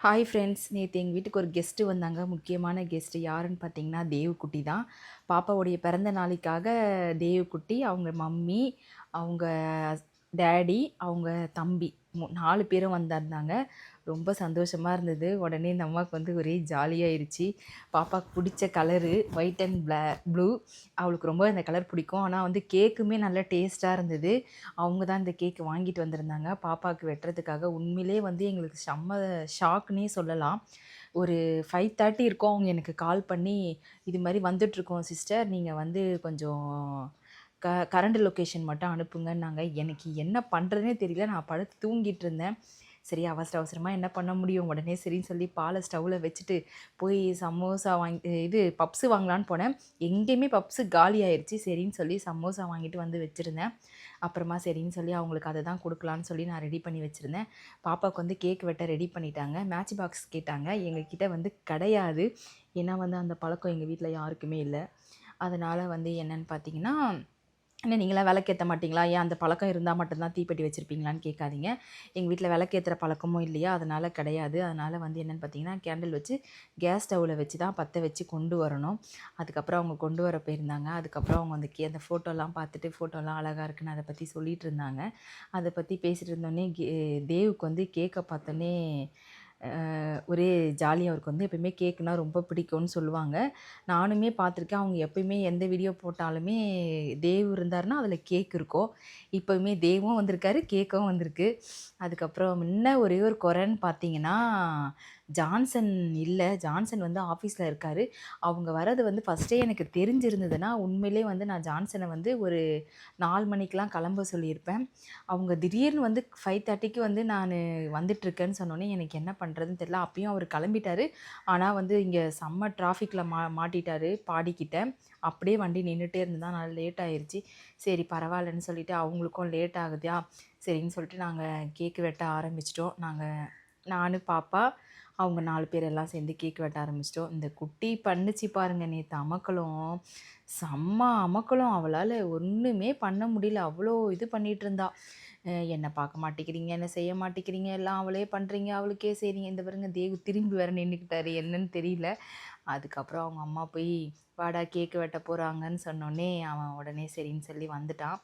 Hi friends, நேற்று எங்கள் வீட்டுக்கு ஒரு கெஸ்ட்டு வந்தாங்க. முக்கியமான கெஸ்ட்டு யாருன்னு பார்த்தீங்கன்னா, தேவுக்குட்டி தான். பாப்பாவுடைய பிறந்த நாளைக்காக தேவுக்குட்டி, அவங்க மம்மி, அவங்க டேடி, அவங்க தம்பி 4 பேரும் வந்திருந்தாங்க. ரொம்ப சந்தோஷமாக இருந்தது. உடனே இந்த அம்மாவுக்கு வந்து ஒரே ஜாலியாயிருச்சு. பாப்பாவுக்கு பிடிச்ச கலரு ஒயிட் அண்ட் ப்ளூ. அவளுக்கு ரொம்ப இந்த கலர் பிடிக்கும். ஆனால் வந்து கேக்குமே நல்லா டேஸ்ட்டாக இருந்தது. அவங்க தான் இந்த கேக்கு வாங்கிட்டு வந்திருந்தாங்க பாப்பாவுக்கு வெட்டுறதுக்காக. உண்மையிலே வந்து எங்களுக்கு செம்ம ஷாக்குன்னே சொல்லலாம். ஒரு 5:30 இருக்கும். அவங்க எனக்கு கால் பண்ணி, இது மாதிரி வந்துட்டுருக்கோம் சிஸ்டர், நீங்கள் வந்து கொஞ்சம் கரண்ட் லொக்கேஷன் மட்டும் அனுப்புங்கன்னாங்க. எனக்கு என்ன பண்ணுறதுனே தெரியல. நான் படுத்து தூங்கிட்டு இருந்தேன். சரி, அவசர அவசரமாக என்ன பண்ண முடியும். உடனே சரின்னு சொல்லி பாலை ஸ்டவ்வில் வச்சுட்டு போய் சமோசா இது பப்ஸு வாங்கலான்னு போனேன். எங்கேயுமே பப்ஸு காலி ஆயிடுச்சு. சரின்னு சொல்லி சமோசா வாங்கிட்டு வந்து வச்சுருந்தேன். அப்புறமா சரின்னு சொல்லி அவங்களுக்கு அதை தான் கொடுக்கலான்னு சொல்லி நான் ரெடி பண்ணி வச்சுருந்தேன். பாப்பாவுக்கு வந்து கேக் வெட்ட ரெடி பண்ணிட்டாங்க. மேட்ச் பாக்ஸ் கேட்டாங்க. எங்ககிட்ட வந்து கிடையாது. ஏன்னா வந்து அந்த பழக்கம் எங்கள் வீட்டில் யாருக்குமே இல்லை. அதனால் வந்து என்னென்னு பார்த்தீங்கன்னா, என்ன நீங்களாம் விளக்கேத்த மாட்டீங்களா? ஏன் அந்த பழக்கம் இருந்தா மட்டும் தான் தீப்பெட்டி வச்சிருப்பீங்களான்னு கேட்காதீங்க. எங்க வீட்ல விளக்கேத்துற பழக்கமும் இல்லையா, அதனால கிடையாது. அதனால வந்து என்னன்னு பார்த்தீங்கன்னா, கேண்டில் வச்சு கேஸ் ஸ்டவ்வில் வச்சு தான் பற்ற வச்சு கொண்டு வரணும். அதுக்கப்புறம் அவங்க கொண்டு வர போயிருந்தாங்க. அதுக்கப்புறம் அவங்க அந்த அந்த ஃபோட்டோலாம் பார்த்துட்டு, ஃபோட்டோலாம் அழகா இருக்குன்னு அதை பற்றி சொல்லிட்டு இருந்தாங்க. அதை பற்றி பேசிட்டு இருந்தோடனே தேவுக்கு வந்து கேக்கை பார்த்தோன்னே ஒரே ஜாலியாக அவருக்கு வந்து எப்பயுமே கேக்குனா ரொம்ப பிடிக்கும்னு சொல்லுவாங்க. நானுமே பார்த்துருக்கேன். அவங்க எப்பயுமே எந்த வீடியோ போட்டாலுமே தேவ் இருந்தாருன்னா அதில் கேக் இருக்கும். இப்போவுமே தேவும் வந்திருக்காரு, கேக்கும் வந்திருக்கு. அதுக்கப்புறம் முன்ன ஒரே ஒரு குறைன்னு பார்த்தீங்கன்னா, ஜான்சன் இல்ல. ஜான்சன் வந்து ஆஃபீஸில் இருக்காரு. அவங்க வர்றது வந்து ஃபஸ்ட்டே எனக்கு தெரிஞ்சிருந்ததுன்னா, உண்மையிலே வந்து நான் ஜான்சனை வந்து ஒரு 4 மணிக்கெலாம் கிளம்ப சொல்லியிருப்பேன். அவங்க திடீர்னு வந்து 5:30க்கு வந்து நான் வந்துட்டுருக்கேன்னு சொன்னோன்னே எனக்கு என்ன பண்ணுறதுன்னு தெரியல. அப்பயும் அவர் கிளம்பிட்டாரு. ஆனால் வந்து இங்கே செம்ம டிராஃபிக்கில் மாட்டிட்டாரு பாடிக்கிட்ட. அப்படியே வண்டி நின்றுட்டே இருந்ததுனால லேட் ஆயிருச்சு. சரி பரவாயில்லன்னு சொல்லிட்டு, அவங்களுக்கும் லேட் ஆகுதா, சரின்னு சொல்லிட்டு நாங்கள் கேக்கு வெட்ட ஆரம்பிச்சிட்டோம். நானு, பாப்பா, அவங்க 4 பேர் எல்லாம் சேர்ந்து கேக் வெட்ட ஆரம்பிச்சிட்டோம். இந்த குட்டி பண்ணுச்சு பாருங்க நேற்று அமக்கலம், செம்ம அமக்கலம். அவளால் ஒன்றுமே பண்ண முடியல. அவ்வளோ இது பண்ணிகிட்டு இருந்தா. என்ன பார்க்க மாட்டேங்கிறீங்க, என்ன செய்ய மாட்டேங்கிறீங்க, எல்லாம் அவளே பண்ணுறீங்க, அவளுக்கே செய்றீங்க. இந்த பாருங்க தேவு திரும்பி வேற நின்றுக்கிட்டாரு, என்னன்னு தெரியல. அதுக்கப்புறம் அவங்க அம்மா போய் வாடா கேக்கு வெட்ட போகிறாங்கன்னு சொன்னோடனே அவன் உடனே சரின்னு சொல்லி வந்துட்டான்.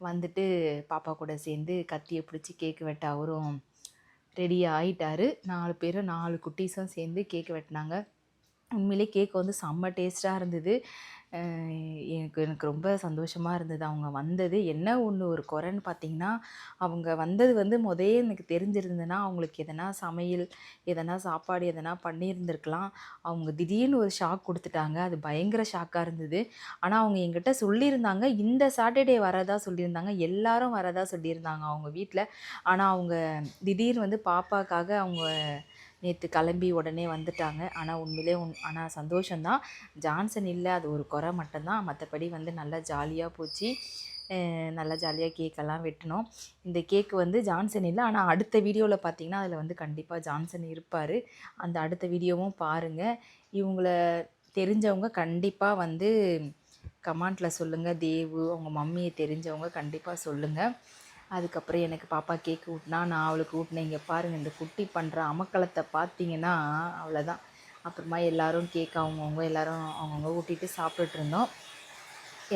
வந்துட்டு பாப்பா கூட சேர்ந்து கத்தியை பிடிச்சி கேக்கு வெட்ட அவரும் ரெடி ஆகிட்டாரு. 4 பேரும் 4 குட்டீஸும் சேர்ந்து கேக்கு வெட்டினாங்க. உண்மையிலே கேக் வந்து செம்ம டேஸ்ட்டாக இருந்தது. எனக்கு எனக்கு ரொம்ப சந்தோஷமாக இருந்தது அவங்க வந்தது. என்ன ஒன்று ஒரு குறைன்னு பார்த்தீங்கன்னா, அவங்க வந்தது வந்து எனக்கு தெரிஞ்சிருந்ததுன்னா, அவங்களுக்கு எதனா சமையல், எதனா சாப்பாடு எதனா பண்ணியிருந்திருக்கலாம். அவங்க திடீர்னு ஒரு ஷாக் கொடுத்துட்டாங்க. அது பயங்கர ஷாக்காக இருந்தது. ஆனால் அவங்க என்கிட்ட சொல்லியிருந்தாங்க, இந்த சாட்டர்டே வரதா சொல்லியிருந்தாங்க. எல்லாரும் வரதா சொல்லியிருந்தாங்க அவங்க வீட்டில. ஆனால் அவங்க திடீர்னு வந்து பாப்பாக்காக அவங்க நேற்று கிளம்பி உடனே வந்துட்டாங்க. ஆனால் உண்மையிலே ஆனால் சந்தோஷந்தான். ஜான்சன் இல்லை, அது ஒரு குறை மட்டும்தான். மற்றபடி வந்து நல்லா ஜாலியாக போச்சு. நல்லா ஜாலியாக கேக்கெல்லாம் வெட்டினோம். இந்த கேக்கு வந்து ஜான்சன் இல்லை, ஆனால் அடுத்த வீடியோவில் பார்த்தீங்கன்னா அதில் வந்து கண்டிப்பாக ஜான்சன் இருப்பார். அந்த அடுத்த வீடியோவும் பாருங்கள். இவங்கள தெரிஞ்சவங்க கண்டிப்பாக வந்து கமெண்ட்டில் சொல்லுங்கள். தேவு அவங்க மம்மியை தெரிஞ்சவங்க கண்டிப்பாக சொல்லுங்கள். அதுக்கப்புறம் எனக்கு பாப்பா கேக்கு ஊட்டினா, நான் அவளுக்கு ஊட்டினேன். இங்கே பாருங்கள், இந்த குட்டி பண்ணுற அமக்கலத்தை பார்த்தீங்கன்னா அவ்வளோதான். அப்புறமா எல்லோரும் கேக் அவங்கவுங்க எல்லோரும் அவங்கவுங்க ஊட்டிட்டு சாப்பிட்டுட்டு இருந்தோம்.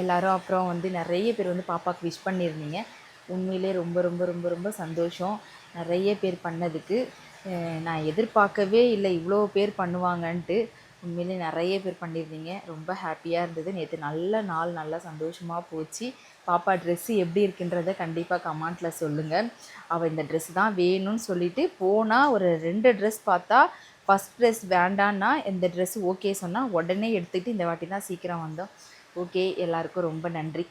எல்லோரும் அப்புறம் வந்து நிறைய பேர் வந்து பாப்பாவுக்கு விஷ் பண்ணியிருந்தீங்க. உண்மையிலே ரொம்ப ரொம்ப ரொம்ப ரொம்ப சந்தோஷம். நிறைய பேர் பண்ணதுக்கு நான் எதிர்பார்க்கவே இல்லை இவ்வளோ பேர் பண்ணுவாங்கன்ட்டு. உண்மையிலே நிறைய பேர் பண்ணியிருந்தீங்க. ரொம்ப ஹாப்பியாக இருந்தது. நேற்று நல்ல நாள், நல்லா சந்தோஷமாக போச்சு. பாப்பா ட்ரெஸ்ஸு எப்படி இருக்குன்றதை கண்டிப்பாக கமெண்ட்டில் சொல்லுங்கள். அவள் இந்த ட்ரெஸ் தான் வேணும்னு சொல்லிவிட்டு போனால் ஒரு 2 ட்ரெஸ் பார்த்தா, ஃபஸ்ட் ட்ரெஸ் வேண்டான்னா இந்த ட்ரெஸ்ஸு ஓகே சொன்னால் உடனே எடுத்துக்கிட்டு இந்த வாட்டி தான் சீக்கிரம் வந்தோம். ஓகே, எல்லாருக்கும் ரொம்ப நன்றி.